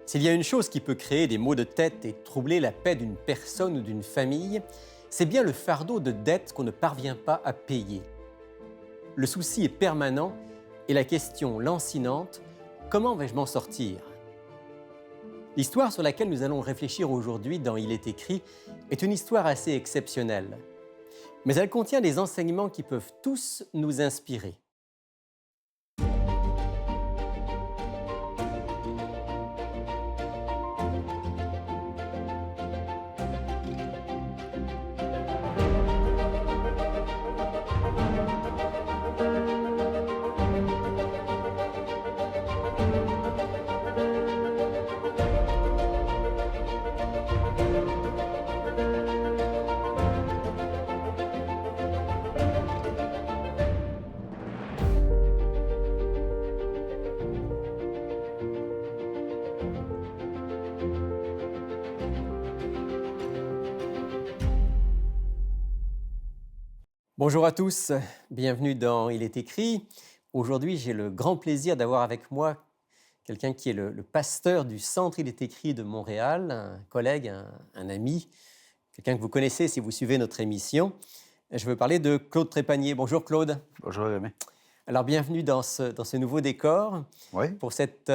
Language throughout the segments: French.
S'il y a une chose qui peut créer des maux de tête et troubler la paix d'une personne ou d'une famille, c'est bien le fardeau de dettes qu'on ne parvient pas à payer. Le souci est permanent et la question lancinante, comment vais-je m'en sortir? L'histoire sur laquelle nous allons réfléchir aujourd'hui dans Il est écrit est une histoire assez exceptionnelle. Mais elle contient des enseignements qui peuvent tous nous inspirer. Bonjour à tous, bienvenue dans Il est écrit. Aujourd'hui, j'ai le grand plaisir d'avoir avec moi quelqu'un qui est le pasteur du Centre Il est écrit de Montréal, un collègue, un ami, quelqu'un que vous connaissez si vous suivez notre émission. Je veux parler de Claude Trépanier. Bonjour Claude. Bonjour Rémi. Alors bienvenue dans ce nouveau décor Oui, pour cette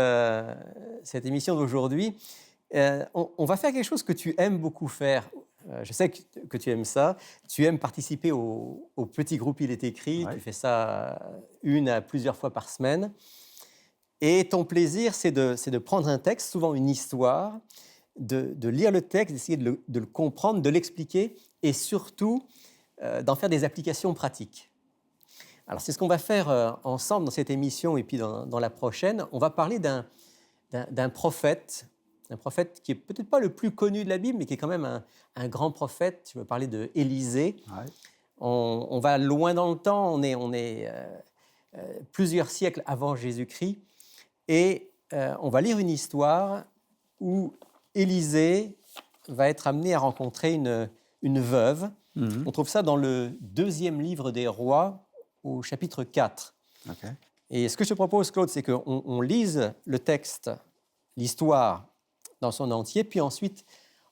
émission d'aujourd'hui. On va faire quelque chose que tu aimes beaucoup faire. Je sais que tu aimes ça. Tu aimes participer au petit groupe Il est écrit. oui. Tu fais ça une à plusieurs fois par semaine. Et ton plaisir, c'est de prendre un texte, souvent une histoire, de lire le texte, d'essayer de le comprendre, de l'expliquer et surtout d'en faire des applications pratiques. Alors, c'est ce qu'on va faire ensemble dans cette émission et puis dans la prochaine. On va parler d'un prophète, un prophète qui est peut-être pas le plus connu de la Bible, mais qui est quand même un grand prophète. Je veux parler de Élisée. Oui. On va loin dans le temps, on est plusieurs siècles avant Jésus-Christ, et on va lire une histoire où Élisée va être amené à rencontrer une veuve. Mhm. On trouve ça dans le 2e livre des Rois, au chapitre 4. OK. Et ce que je te propose, Claude, c'est qu'on lise le texte, l'histoire, dans son entier, puis ensuite,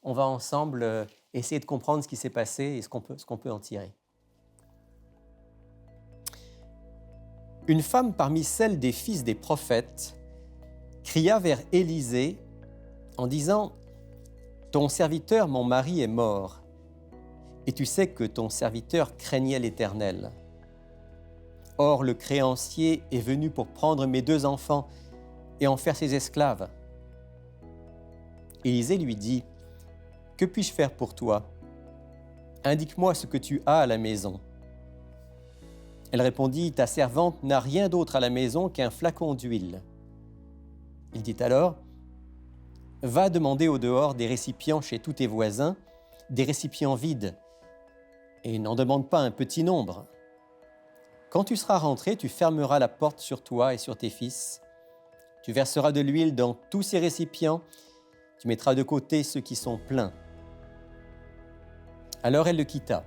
on va ensemble essayer de comprendre ce qui s'est passé et ce qu'on peut en tirer. Une femme parmi celles des fils des prophètes cria vers Élisée en disant « Ton serviteur, mon mari, est mort, et tu sais que ton serviteur craignait l'Éternel. Or, le créancier est venu pour prendre mes 2 enfants et en faire ses esclaves. » Élisée lui dit, « Que puis-je faire pour toi? Indique-moi ce que tu as à la maison. » Elle répondit, « Ta servante n'a rien d'autre à la maison qu'un flacon d'huile. » Il dit alors, « Va demander au dehors des récipients chez tous tes voisins, des récipients vides, et n'en demande pas un petit nombre. Quand tu seras rentré, tu fermeras la porte sur toi et sur tes fils. Tu verseras de l'huile dans tous ces récipients. Tu mettras de côté ceux qui sont pleins. » Alors elle le quitta.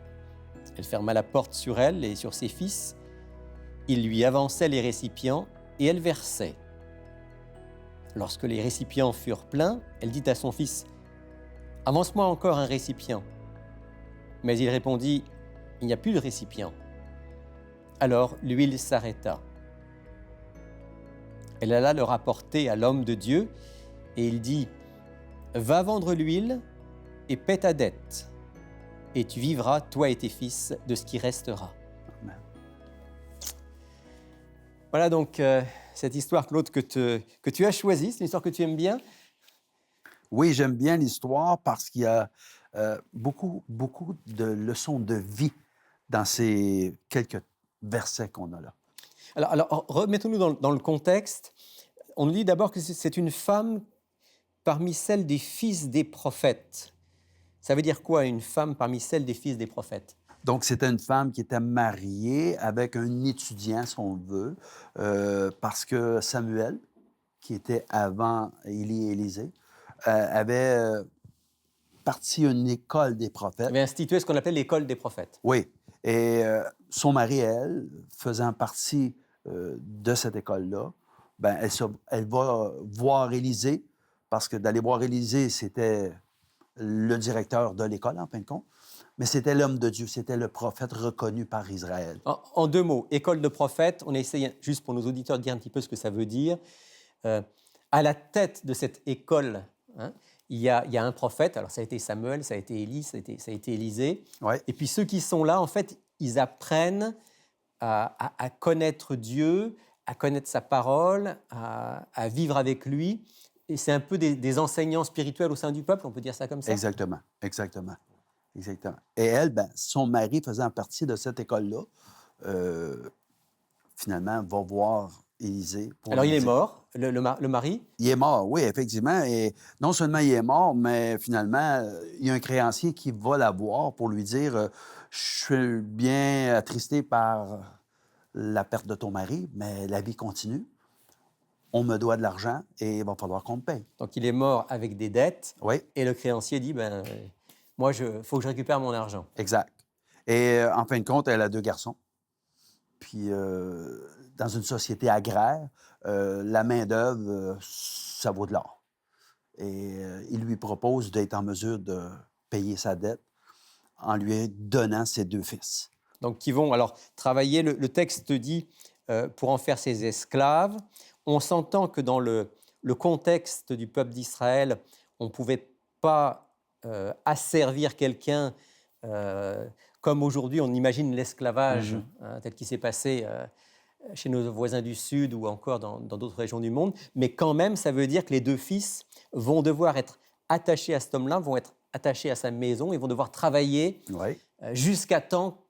Elle ferma la porte sur elle et sur ses fils. Il lui avançait les récipients et elle versait. Lorsque les récipients furent pleins, elle dit à son fils, « Avance-moi encore un récipient. » Mais il répondit, « Il n'y a plus de récipient. » Alors l'huile s'arrêta. Elle alla le rapporter à l'homme de Dieu et il dit, « Va vendre l'huile et paie ta dette, et tu vivras, toi et tes fils, de ce qui restera. » Amen. Voilà donc cette histoire, Claude, que tu as choisie. C'est une histoire que tu aimes bien. Oui, j'aime bien l'histoire parce qu'il y a beaucoup de leçons de vie dans ces quelques versets qu'on a là. Alors remettons-nous dans le contexte. On nous dit d'abord que c'est une femme parmi celles des fils des prophètes. Ça veut dire quoi, une femme parmi celles des fils des prophètes? Donc, c'était une femme qui était mariée avec un étudiant, si on veut, parce que Samuel, qui était avant Élie et Élisée, avait parti une école des Elle prophètes. avait institué ce qu'on appelle l'école des prophètes. Oui. Et son mari, elle, faisant partie de cette école-là, ben, elle va voir Élisée parce que d'aller voir Élisée, c'était le directeur de l'école, en fin de compte, mais c'était l'homme de Dieu, c'était le prophète reconnu par Israël. En deux mots, école de prophète, on essaye juste pour nos auditeurs de dire un petit peu ce que ça veut dire. À la tête de cette école, hein, il y a un prophète, alors ça a été Samuel, ça a été Élie, ça a été Élisée. Ouais. Et puis ceux qui sont là, en fait, ils apprennent à connaître Dieu, à connaître sa parole, à vivre avec lui. Et c'est un peu des enseignants spirituels au sein du peuple, on peut dire ça comme ça? Exactement, exactement, exactement. Et elle, ben, son mari faisant partie de cette école-là, finalement, va voir Élisée pour Alors lui il est dire... mort, le mari. Il est mort, oui, effectivement. Et non seulement il est mort, mais finalement, il y a un créancier qui va la voir pour lui dire je suis bien attristé par la perte de ton mari, mais la vie continue. On me doit de l'argent et il va falloir qu'on me paye. Donc il est mort avec des dettes. Oui, Et le créancier dit, ben, moi, faut que je récupère mon argent. exact. Et en fin de compte, elle a 2 garçons. Puis, dans une société agraire, la main-d'œuvre, ça vaut de l'or. Et il lui propose d'être en mesure de payer sa dette en lui donnant ses 2 fils. Donc qui vont alors travailler, le texte dit, pour en faire ses esclaves. On s'entend que dans le contexte du peuple d'Israël, on ne pouvait pas asservir quelqu'un comme aujourd'hui on imagine l'esclavage, hein, tel qu'il s'est passé chez nos voisins du Sud ou encore dans d'autres régions du monde. Mais quand même, ça veut dire que les 2 fils vont devoir être attachés à cet homme-là, vont être attachés à sa maison et vont devoir travailler Oui, jusqu'à temps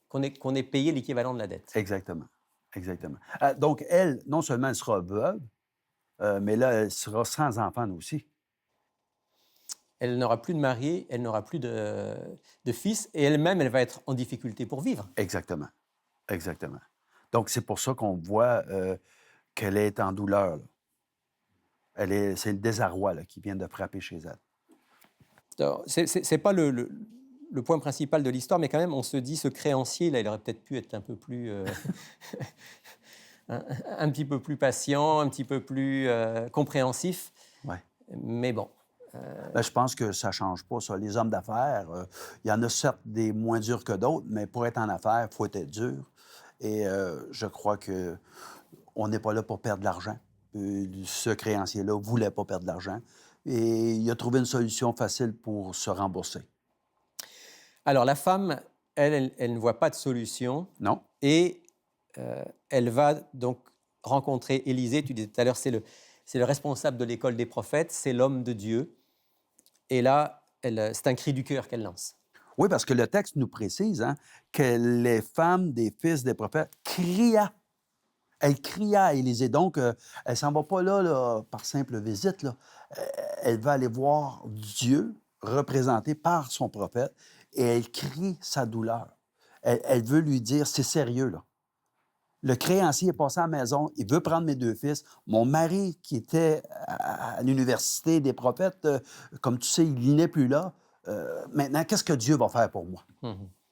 qu'on ait payé l'équivalent de la dette. exactement. Exactement. Donc, elle, non seulement elle sera veuve, mais là, elle sera sans enfant aussi. Elle n'aura plus de mari, elle n'aura plus de fils, et elle-même, elle va être en difficulté pour vivre. Exactement. Exactement. Donc, c'est pour ça qu'on voit qu'elle est en douleur. Là. C'est le désarroi là, qui vient de frapper chez elle. Ce n'est pas le point principal de l'histoire, mais quand même, on se dit, ce créancier, là, il aurait peut-être pu être un peu plus... un petit peu plus patient, un petit peu plus compréhensif. Ouais. Mais bon. Ben, je pense que ça ne change pas, ça. Les hommes d'affaires, il y en a certes des moins durs que d'autres, mais pour être en affaires, il faut être dur. Et je crois qu'on n'est pas là pour perdre de l'argent. Ce créancier-là ne voulait pas perdre de l'argent. Et il a trouvé une solution facile pour se rembourser. Alors, la femme, elle ne voit pas de solution. Non? Et elle va donc rencontrer Élisée. Tu disais tout à l'heure, c'est le responsable de l'école des prophètes, c'est l'homme de Dieu. Et là, c'est un cri du cœur qu'elle lance. Oui, parce que le texte nous précise que les femmes des fils des prophètes criaient. Elle cria à Élisée. Donc, elle ne s'en va pas là, par simple visite. Là. Elle va aller voir Dieu représenté par son prophète et elle crie sa douleur. Elle veut lui dire, c'est sérieux, là. Le créancier est passé à la maison, il veut prendre mes 2 fils. Mon mari, qui était à l'université des prophètes, comme tu sais, il n'est plus là. Maintenant, qu'est-ce que Dieu va faire pour moi?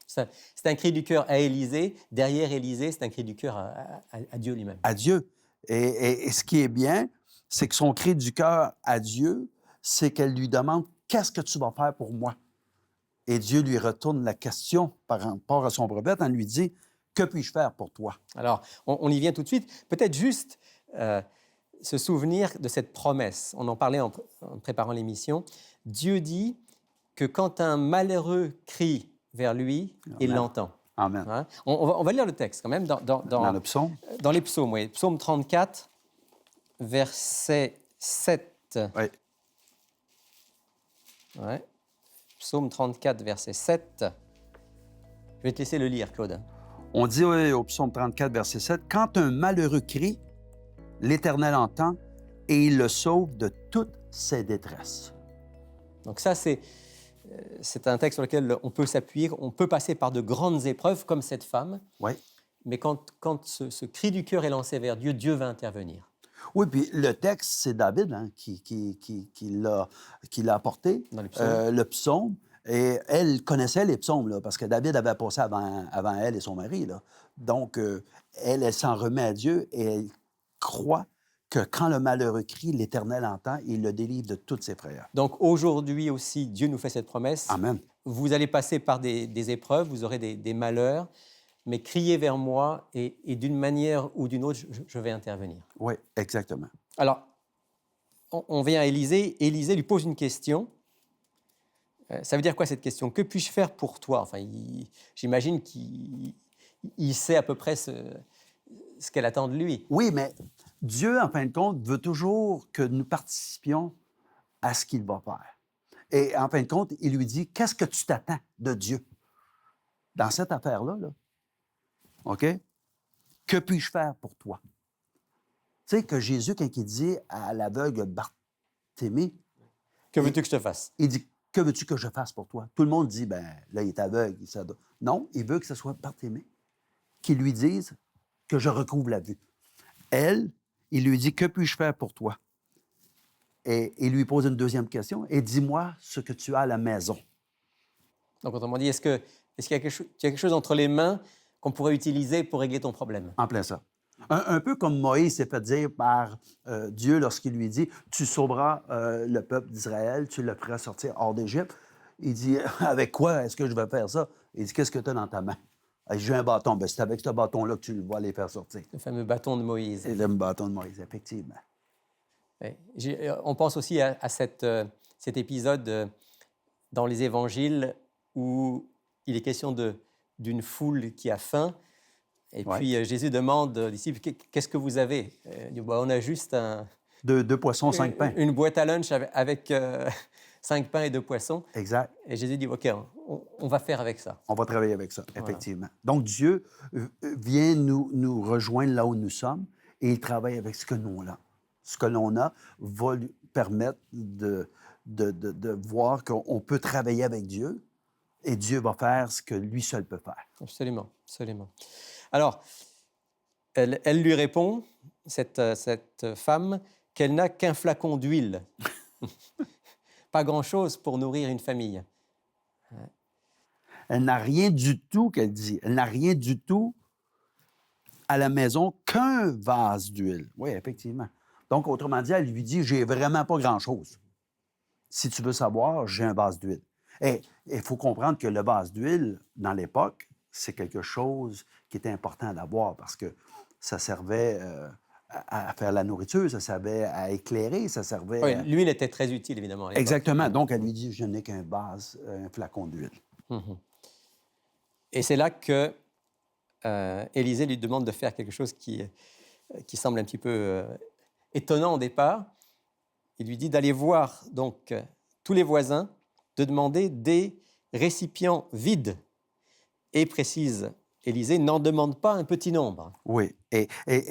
C'est un cri du cœur à Élisée. Derrière Élisée, c'est un cri du cœur à Dieu lui-même. À Dieu. Et ce qui est bien, c'est que son cri du cœur à Dieu, c'est qu'elle lui demande « Qu'est-ce que tu vas faire pour moi? » Et Dieu lui retourne la question par rapport à son prophète en lui dit « Que puis-je faire pour toi? » Alors, on y vient tout de suite. Peut-être juste se souvenir de cette promesse. On en parlait en préparant l'émission. Dieu dit que quand un malheureux crie vers lui, il l'entend. Amen. Hein? On va lire le texte quand même dans le psaume? Dans les psaumes, oui. Psaume 34, verset 7. Oui. Ouais. Psaume 34, verset 7. Je vais te laisser le lire, Claude. On dit au psaume 34, verset 7, « Quand un malheureux crie, l'Éternel entend et il le sauve de toutes ses détresses. » Donc ça, c'est un texte sur lequel on peut s'appuyer. On peut passer par de grandes épreuves comme cette femme. Oui. Mais quand ce cri du cœur est lancé vers Dieu, Dieu va intervenir. Oui, puis le texte, c'est David qui l'a apporté, Dans les psaumes. le psaume. Et elle connaissait les psaumes, là, parce que David avait passé avant elle et son mari. Là. Donc, elle s'en remet à Dieu et elle croit que quand le malheureux crie, l'Éternel entend et il le délivre de toutes ses frayeurs. Donc aujourd'hui aussi, Dieu nous fait cette promesse. Amen. Vous allez passer par des épreuves, vous aurez des malheurs, mais criez vers moi et d'une manière ou d'une autre, je vais intervenir. Oui, exactement. Alors, on vient à Élisée. Élisée lui pose une question. Ça veut dire quoi cette question? Que puis-je faire pour toi? Enfin, j'imagine qu'il sait à peu près ce qu'elle attend de lui. Oui, mais Dieu, en fin de compte, veut toujours que nous participions à ce qu'il va faire. Et en fin de compte, il lui dit, qu'est-ce que tu t'attends de Dieu dans cette affaire-là? Là? OK? Que puis-je faire pour toi? Tu sais que Jésus, quand il dit à l'aveugle Barthélemy, Que veux-tu que je te fasse? il dit, que veux-tu que je fasse pour toi? Tout le monde dit, ben là, il est aveugle. Non, il veut que ce soit Barthélemy qui lui dise que je recouvre la vue. Elle, il lui dit, que puis-je faire pour toi? Et il lui pose une deuxième question, et dis-moi ce que tu as à la maison. Donc, autrement dit, est-ce qu'il y a quelque chose entre les mains qu'on pourrait utiliser pour régler ton problème? En plein ça. Un peu comme Moïse s'est fait dire par Dieu lorsqu'il lui dit, tu sauveras le peuple d'Israël, tu le feras sortir hors d'Égypte. Il dit, avec quoi est-ce que je vais faire ça? Il dit, qu'est-ce que tu as dans ta main? J'ai un bâton. Ben, c'est avec ce bâton-là que tu vas les faire sortir. Le fameux bâton de Moïse. C'est le bâton de Moïse, effectivement. Oui. On pense aussi à cet épisode dans les évangiles où il est question d'une foule qui a faim. Et puis Jésus demande aux disciples, qu'est-ce que vous avez? Il dit, on a juste Deux poissons, 5 pains. Une boîte à lunch avec 5 pains et 2 poissons. Exact. Et Jésus dit, OK, on va faire avec ça. On va travailler avec ça, effectivement. Voilà. Donc, Dieu vient nous rejoindre là où nous sommes et il travaille avec ce que nous avons. Ce que l'on a va lui permettre de voir qu'on peut travailler avec Dieu et Dieu va faire ce que lui seul peut faire. Absolument, absolument. Alors, elle lui répond, cette femme, qu'elle n'a qu'un flacon d'huile. Pas grand-chose pour nourrir une famille. Elle n'a rien du tout, qu'elle dit. Elle n'a rien du tout à la maison qu'un vase d'huile. Oui, effectivement. Donc, autrement dit, elle lui dit, j'ai vraiment pas grand-chose. Si tu veux savoir, j'ai un vase d'huile. Et il faut comprendre que le vase d'huile, dans l'époque, c'est quelque chose qui était important d'avoir parce que ça servait à faire la nourriture, ça servait à éclairer, ça servait... Oui, l'huile était très utile, évidemment, à l'époque. Exactement. Donc, elle lui dit, je n'ai qu'un vase, un flacon d'huile. Mm-hmm. Et c'est là que Élisée lui demande de faire quelque chose qui semble un petit peu étonnant au départ. Il lui dit d'aller voir donc tous les voisins, de demander des récipients vides. Et précise Élisée, n'en demande pas un petit nombre. Oui, et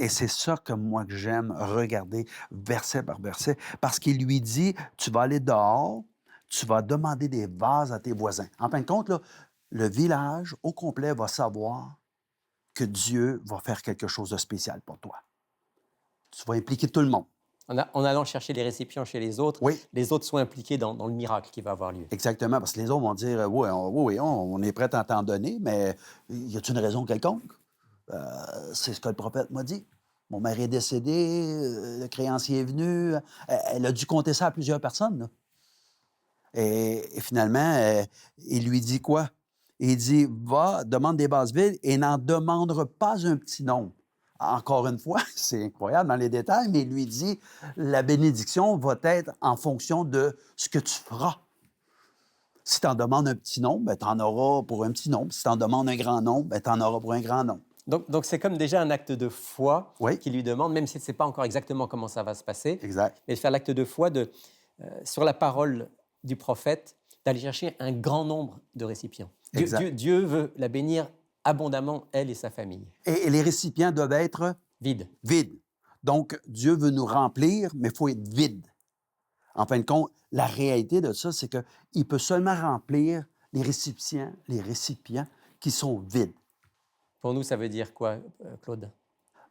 c'est ça que moi que j'aime regarder verset par verset, parce qu'il lui dit, tu vas aller dehors, tu vas demander des vases à tes voisins. En fin de compte, là, le village au complet va savoir que Dieu va faire quelque chose de spécial pour toi. Tu vas impliquer tout le monde. En allant chercher les récipients chez les autres, les autres sont impliqués dans le miracle qui va avoir lieu. Exactement, parce que les autres vont dire, oui, on est prêt à t'en donner, mais y a-t-il une raison quelconque? C'est ce que le prophète m'a dit. Mon mari est décédé, le créancier est venu, elle a dû compter ça à plusieurs personnes. Là. Et finalement, il lui dit quoi? Il dit, va, demande des vases vides et n'en demande pas un petit nombre. Encore une fois, c'est incroyable dans les détails, mais il lui dit, la bénédiction va être en fonction de ce que tu feras. Si tu en demandes un petit nombre, ben, tu en auras pour un petit nombre. Si tu en demandes un grand nombre, ben, tu en auras pour un grand nombre. Donc c'est comme déjà un acte de foi Oui. qui lui demande, même si ne sait pas encore exactement comment ça va se passer, Exact. mais de faire l'acte de foi sur la parole du prophète, d'aller chercher un grand nombre de récipients. Dieu veut la bénir abondamment, elle et sa famille. Et les récipients doivent être vides. Donc, Dieu veut nous remplir, mais il faut être vide. En fin de compte, la réalité de ça, c'est qu'il peut seulement remplir les récipients qui sont vides. Pour nous, ça veut dire quoi, Claude?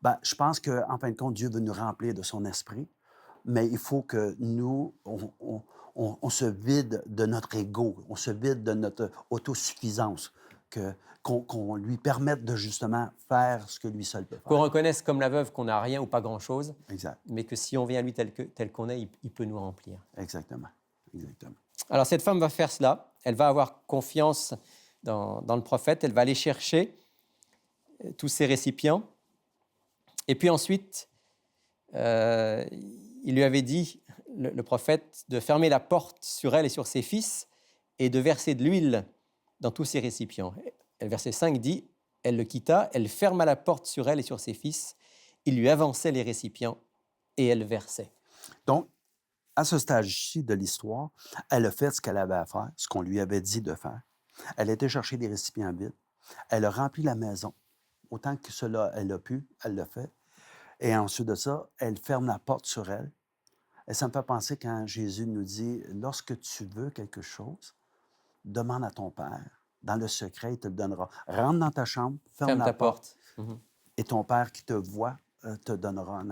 Ben, je pense qu'en fin de compte, Dieu veut nous remplir de son esprit, mais il faut que nous, on se vide de notre ego, on se vide de notre autosuffisance. qu'on lui permette de justement faire ce que lui seul peut Qu'on faire. reconnaisse comme la veuve qu'on n'a rien ou pas grand-chose, Exact. mais que si on vient à lui tel qu'on est, il peut nous remplir. Exactement. Exactement. Alors cette femme va faire cela, elle va avoir confiance dans le prophète, elle va aller chercher tous ces récipients, et puis ensuite, il lui avait dit, le prophète, de fermer la porte sur elle et sur ses fils, et de verser de l'huile dans tous ces récipients. Le verset 5 dit, elle le quitta, elle ferma la porte sur elle et sur ses fils, il lui avançait les récipients, et elle versait. Donc, à ce stade-ci de l'histoire, elle a fait ce qu'elle avait à faire, ce qu'on lui avait dit de faire. Elle a été chercher des récipients vides. Elle a rempli la maison. Autant que cela, elle a pu, elle l'a fait. Et ensuite de ça, elle ferme la porte sur elle. Et ça me fait penser quand Jésus nous dit, lorsque tu veux quelque chose, demande à ton Père. Dans le secret, il te le donnera. Rentre dans ta chambre, ferme la Ta porte, porte. Mhm. et ton Père qui te voit te donnera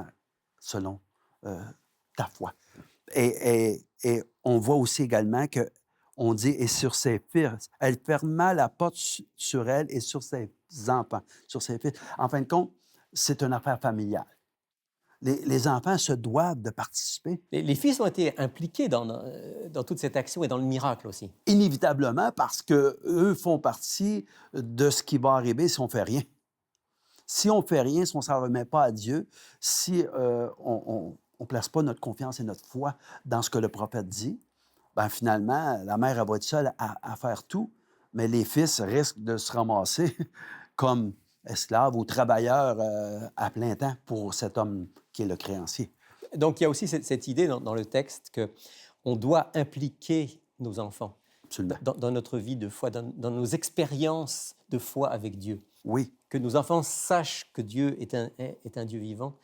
selon ta foi. Et on voit aussi également que on dit, et sur ses fils, elle ferma la porte sur elle et sur ses enfants, sur ses fils. En fin de compte, c'est une affaire familiale. Les enfants se doivent de participer. Les fils ont été impliqués dans toute cette action et dans le miracle aussi. Inévitablement, parce qu'eux font partie de ce qui va arriver si on ne fait rien. Si on ne fait rien, si on ne s'en remet pas à Dieu, si on ne place pas notre confiance et notre foi dans ce que le prophète dit, bien finalement, la mère elle va être seule à faire tout, mais les fils risquent de se ramasser comme esclaves ou travailleurs à plein temps pour cet homme qui est le créancier. Donc il y a aussi cette idée dans le texte qu'on doit impliquer nos enfants Absolument. dans notre vie de foi, dans nos expériences de foi avec Dieu. Oui. Que nos enfants sachent que Dieu est un Dieu vivant,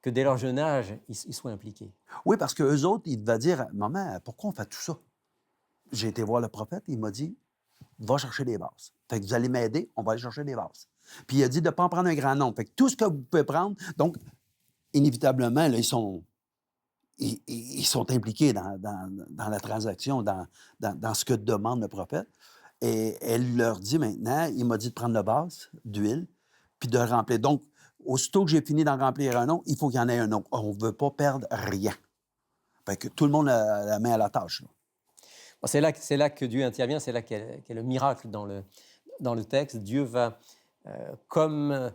que dès leur jeune âge, ils soient impliqués. Oui, parce qu'eux autres, ils devaient dire, « Maman, pourquoi on fait tout ça? » J'ai été voir le prophète, il m'a dit, « Va chercher des vases. Fait que vous allez m'aider, on va aller chercher des vases. » Puis il a dit de ne pas en prendre un grand nombre. Fait que tout ce que vous pouvez prendre, donc, inévitablement, là, ils sont impliqués dans la transaction, dans ce que demande le prophète. Et elle leur dit maintenant, il m'a dit de prendre le vase d'huile, puis de le remplir. Donc, aussitôt que j'ai fini d'en remplir un autre, il faut qu'il y en ait un autre. On ne veut pas perdre rien. Fait que tout le monde a la main à la tâche, là. Bon, c'est là que Dieu intervient, c'est là qu'est le miracle dans le texte. Dieu va, comme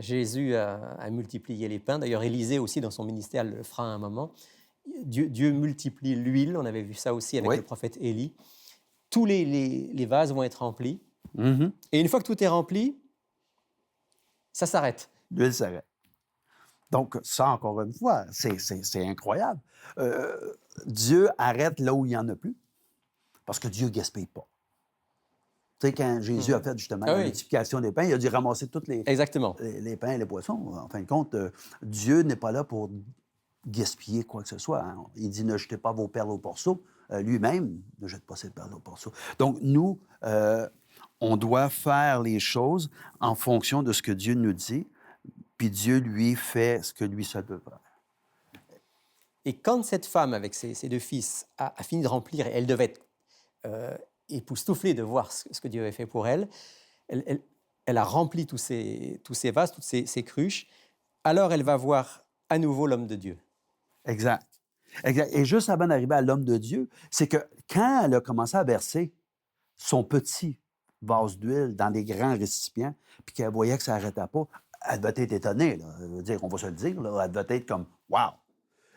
Jésus a multiplié les pains, d'ailleurs Élisée aussi dans son ministère le fera à un moment, Dieu multiplie l'huile, on avait vu ça aussi avec le prophète Élie. Tous les vases vont être remplis. Mm-hmm. Et une fois que tout est rempli, ça s'arrête. L'huile s'arrête. Donc, ça, encore une fois, c'est incroyable. Dieu arrête là où il n'y en a plus, parce que Dieu ne gaspille pas. Tu sais, quand Jésus a fait justement la multiplication des pains, il a dû ramasser tous les pains et les poissons. En fin de compte, Dieu n'est pas là pour gaspiller quoi que ce soit. Hein. Il dit, ne jetez pas vos perles au porceau. Lui-même ne jette pas ses perles au porceau. Donc, nous, on doit faire les choses en fonction de ce que Dieu nous dit, puis Dieu, lui, fait ce que lui seul peut faire. Et quand cette femme, avec ses deux fils, a fini de remplir, elle devait être époustouflée de voir ce que Dieu avait fait pour elle, elle a rempli tous ces vases, toutes ces cruches, alors elle va voir à nouveau l'homme de Dieu. Exact. Exact. Et juste avant d'arriver à l'homme de Dieu, c'est que quand elle a commencé à verser son petit vase d'huile dans des grands récipients, puis qu'elle voyait que ça n'arrêtait pas, elle devait être étonnée. Là. Je veux dire, on va se le dire, là, elle devait être comme « wow ».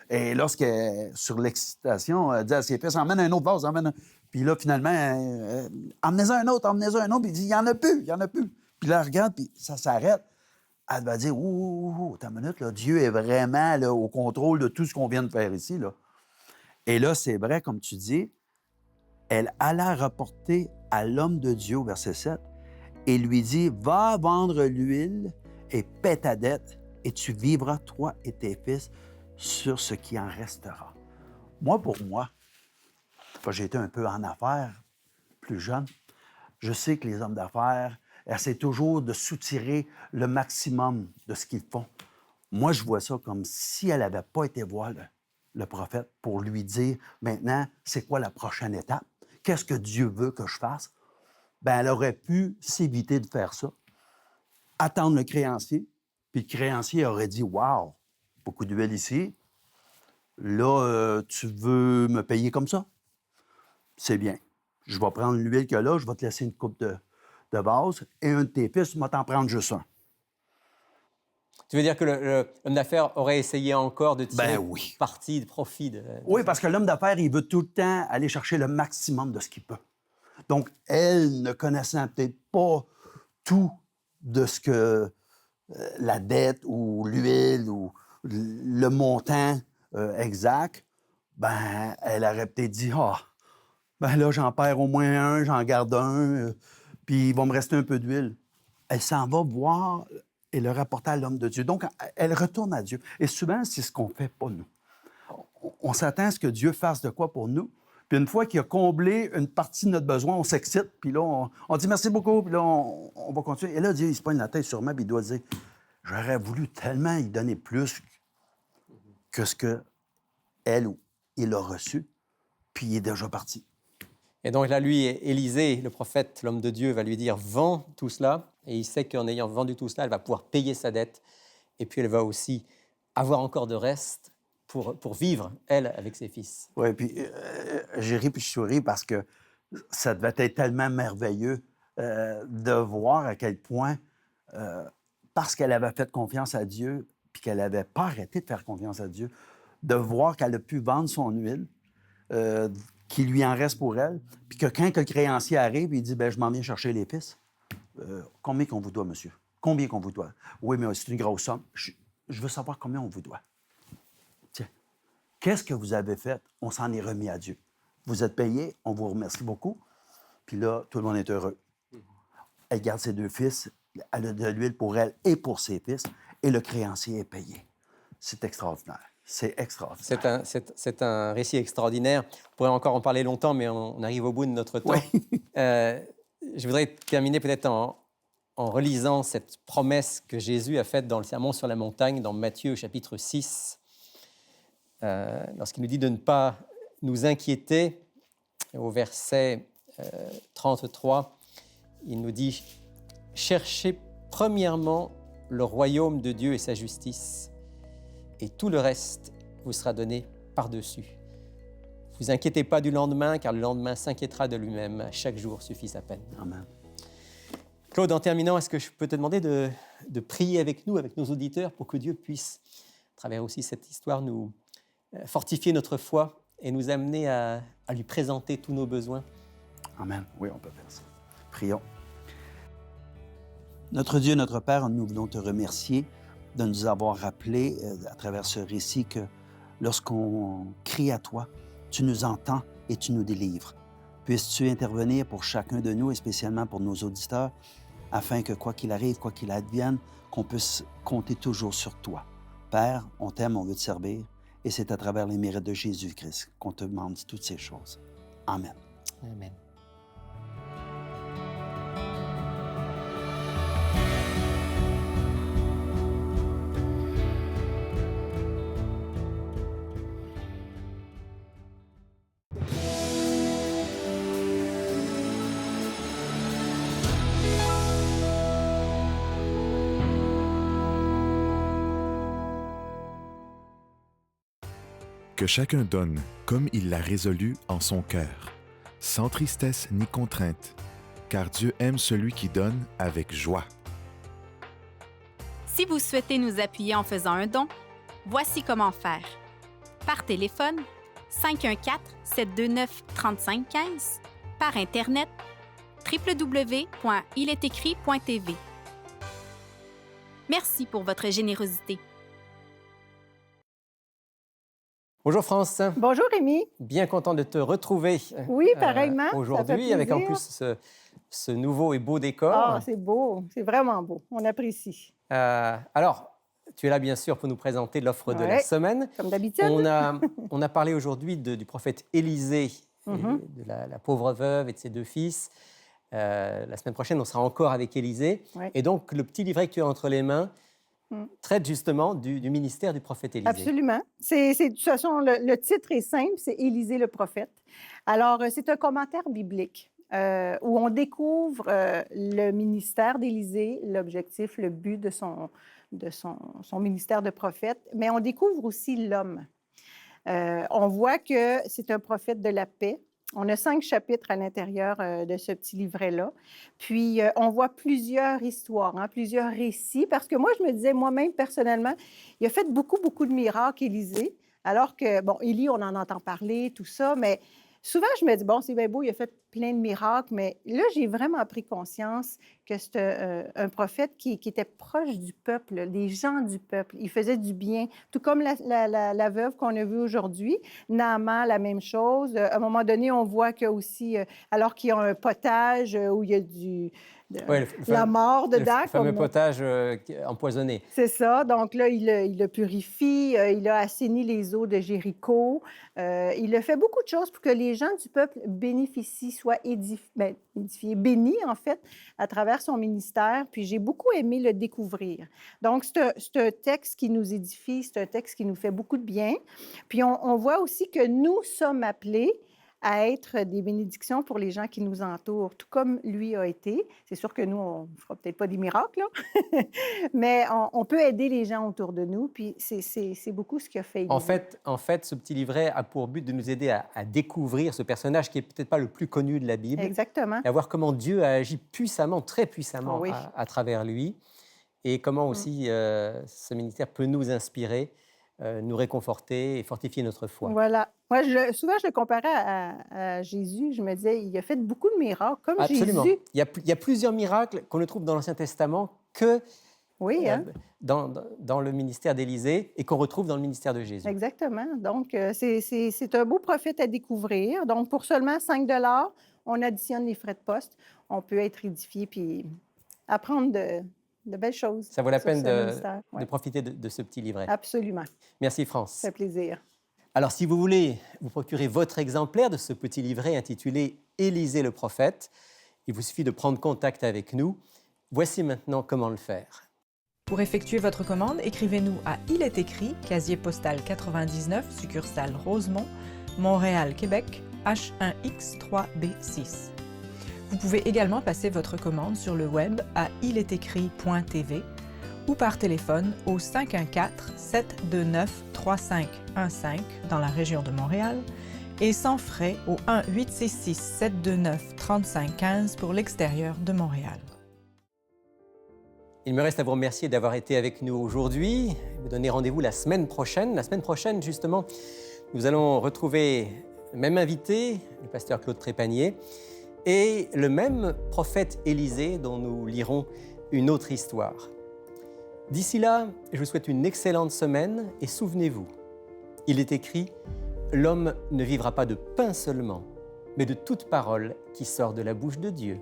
Et lorsqu'elle, sur l'excitation, elle dit à ses fils « emmène un autre vase, emmène un... » Puis là, finalement, emmenez-en un autre, puis il dit « il n'y en a plus, il n'y en a plus ». Puis là, elle regarde, puis ça s'arrête. Elle va dire, ouh, attends une minute, là, Dieu est vraiment là, au contrôle de tout ce qu'on vient de faire ici. Là. Et là, c'est vrai, comme tu dis, elle alla rapporter à l'homme de Dieu, au verset 7, et lui dit, va vendre l'huile et paie ta dette, et tu vivras, toi et tes fils, sur ce qui en restera. Moi, pour moi, j'ai été un peu en affaires plus jeune, je sais que les hommes d'affaires essaient toujours de soutirer le maximum de ce qu'ils font. Moi, je vois ça comme si elle n'avait pas été voir le prophète pour lui dire, maintenant, c'est quoi la prochaine étape? Qu'est-ce que Dieu veut que je fasse? ben elle aurait pu s'éviter de faire ça, attendre le créancier, puis le créancier aurait dit « Wow, beaucoup d'huile ici, là, tu veux me payer comme ça? C'est bien. Je vais prendre l'huile que là, je vais te laisser une coupe de vase, et un de tes fils, moi t'en prendre juste un. » Tu veux dire que l'homme d'affaires aurait essayé encore de tirer Ben oui. parti, de profit Oui, parce que l'homme d'affaires, il veut tout le temps aller chercher le maximum de ce qu'il peut. Donc, elle, ne connaissant peut-être pas tout de ce que la dette ou l'huile ou le montant exact, ben, elle aurait peut-être dit, ah, ben là, j'en perds au moins un, j'en garde un, puis il va me rester un peu d'huile. Elle s'en va voir et le rapporter à l'homme de Dieu. Donc, elle retourne à Dieu. Et souvent, c'est ce qu'on fait pas, nous. On s'attend à ce que Dieu fasse de quoi pour nous. Puis une fois qu'il a comblé une partie de notre besoin, on s'excite, puis là, on dit merci beaucoup, puis là, on va continuer. Et là, Dieu, il se pogne la tête sûrement, puis il doit dire, j'aurais voulu tellement y donner plus que ce que elle ou il a reçu, puis il est déjà parti. Et donc là, lui, Élisée, le prophète, l'homme de Dieu, va lui dire « Vends tout cela ». Et il sait qu'en ayant vendu tout cela, elle va pouvoir payer sa dette. Et puis elle va aussi avoir encore de reste pour vivre, elle, avec ses fils. Oui, puis j'ai ri puis je souris parce que ça devait être tellement merveilleux de voir à quel point, parce qu'elle avait fait confiance à Dieu, puis qu'elle n'avait pas arrêté de faire confiance à Dieu, de voir qu'elle a pu vendre son huile, qu'il lui en reste pour elle, puis que quand le créancier arrive, il dit, ben je m'en viens chercher l'épice. Combien qu'on vous doit, monsieur? Combien qu'on vous doit? Oui, mais c'est une grosse somme. Je veux savoir combien on vous doit. Tiens, qu'est-ce que vous avez fait? On s'en est remis à Dieu. Vous êtes payé, on vous remercie beaucoup. Puis là, tout le monde est heureux. Elle garde ses deux fils, elle a de l'huile pour elle et pour ses fils, et le créancier est payé. C'est extraordinaire. C'est extraordinaire. C'est un récit extraordinaire. On pourrait encore en parler longtemps, mais on arrive au bout de notre temps. Oui. Je voudrais terminer peut-être en relisant cette promesse que Jésus a faite dans le Sermon sur la montagne, dans Matthieu chapitre 6, lorsqu'il nous dit de ne pas nous inquiéter. Au verset 33, il nous dit « Cherchez premièrement le royaume de Dieu et sa justice, et tout le reste vous sera donné par-dessus. Ne vous inquiétez pas du lendemain, car le lendemain s'inquiétera de lui-même. Chaque jour suffit sa peine. » Amen. Claude, en terminant, est-ce que je peux te demander de prier avec nous, avec nos auditeurs, pour que Dieu puisse, à travers aussi cette histoire, nous fortifier notre foi et nous amener à lui présenter tous nos besoins? Amen. Oui, on peut faire ça. Prions. Notre Dieu, notre Père, nous voulons te remercier de nous avoir rappelé à travers ce récit que lorsqu'on crie à toi, tu nous entends et tu nous délivres. Puisses-tu intervenir pour chacun de nous et spécialement pour nos auditeurs, afin que quoi qu'il arrive, quoi qu'il advienne, qu'on puisse compter toujours sur toi. Père, on t'aime, on veut te servir, et c'est à travers les mérites de Jésus-Christ qu'on te demande toutes ces choses. Amen. Amen. Que chacun donne comme il l'a résolu en son cœur, sans tristesse ni contrainte, car Dieu aime celui qui donne avec joie. Si vous souhaitez nous appuyer en faisant un don, voici comment faire. Par téléphone, 514-729-3515, par Internet, www.ilétécrit.tv. Merci pour votre générosité. Bonjour France. Bonjour Rémi. Bien content de te retrouver. Oui, pareillement. Aujourd'hui, avec en plus ce nouveau et beau décor. Ah, c'est beau, c'est vraiment beau. On apprécie. Alors, tu es là bien sûr pour nous présenter l'offre de la semaine. Comme d'habitude. On a parlé aujourd'hui du prophète Élisée, de la pauvre veuve et de ses deux fils. La semaine prochaine, on sera encore avec Élisée. Ouais. Et donc, le petit livret que tu as entre les mains traite justement du ministère du prophète Élisée. Absolument. De toute façon, le titre est simple, c'est Élisée le prophète. Alors, c'est un commentaire biblique. où on découvre le ministère d'Élisée, l'objectif, le but de son ministère de prophète, mais on découvre aussi l'homme. On voit que c'est un prophète de la paix. On a 5 chapitres à l'intérieur de ce petit livret-là. Puis, on voit plusieurs histoires, hein, plusieurs récits, parce que moi, je me disais moi-même, personnellement, il a fait beaucoup, beaucoup de miracles, Élisée, alors que, bon, Élie, on en entend parler, tout ça, mais souvent, je me dis, bon, c'est bien beau, il a fait plein de miracles, mais là, j'ai vraiment pris conscience que c'était un prophète qui était proche du peuple, des gens du peuple. Il faisait du bien, tout comme la veuve qu'on a vue aujourd'hui. Naaman, la même chose. À un moment donné, on voit que aussi, alors qu'il y a un potage où il y a Ouais, la mort dedans. Le fameux potage empoisonné. C'est ça. Donc là, il le purifie, il a assaini les eaux de Jéricho. Il a fait beaucoup de choses pour que les gens du peuple bénéficient, soient édifiés, bénis, en fait, à travers son ministère. Puis j'ai beaucoup aimé le découvrir. Donc, c'est un texte qui nous édifie, c'est un texte qui nous fait beaucoup de bien. Puis on voit aussi que nous sommes appelés à être des bénédictions pour les gens qui nous entourent, tout comme lui a été. C'est sûr que nous, on ne fera peut-être pas des miracles, là, mais on peut aider les gens autour de nous, puis c'est beaucoup ce qu'il a fait. En fait, ce petit livret a pour but de nous aider à découvrir ce personnage qui n'est peut-être pas le plus connu de la Bible. Exactement. Et à voir comment Dieu a agi puissamment, très puissamment Oui. à travers lui, et comment aussi ce ministère peut nous inspirer, nous réconforter et fortifier notre foi. Voilà. Moi, souvent, je le comparais à Jésus. Je me disais, il a fait beaucoup de miracles, comme Absolument. Jésus. Il y a plusieurs miracles qu'on ne trouve dans l'Ancien Testament que Oui, hein? dans le ministère d'Élisée et qu'on retrouve dans le ministère de Jésus. Exactement. Donc, c'est un beau prophète à découvrir. Donc, pour seulement 5 $, on additionne les frais de poste. On peut être édifié puis apprendre de belles choses. Ça vaut la sur peine ce ministère. de Ouais. profiter de ce petit livret. Absolument. Merci France. Ça fait plaisir. Alors, si vous voulez vous procurer votre exemplaire de ce petit livret intitulé « Élisée le prophète », il vous suffit de prendre contact avec nous. Voici maintenant comment le faire. Pour effectuer votre commande, écrivez-nous à Il est écrit, casier postal 99, succursale Rosemont, Montréal, Québec, H1X3B6. Vous pouvez également passer votre commande sur le web à ilestécrit.tv ou par téléphone au 514-729-3515 dans la région de Montréal et sans frais au 1-866-729-3515 pour l'extérieur de Montréal. Il me reste à vous remercier d'avoir été avec nous aujourd'hui. Vous donner rendez-vous la semaine prochaine. La semaine prochaine, justement, nous allons retrouver le même invité, le pasteur Claude Trépanier, et le même prophète Élisée dont nous lirons une autre histoire. D'ici là, je vous souhaite une excellente semaine et souvenez-vous, il est écrit « L'homme ne vivra pas de pain seulement, mais de toute parole qui sort de la bouche de Dieu ».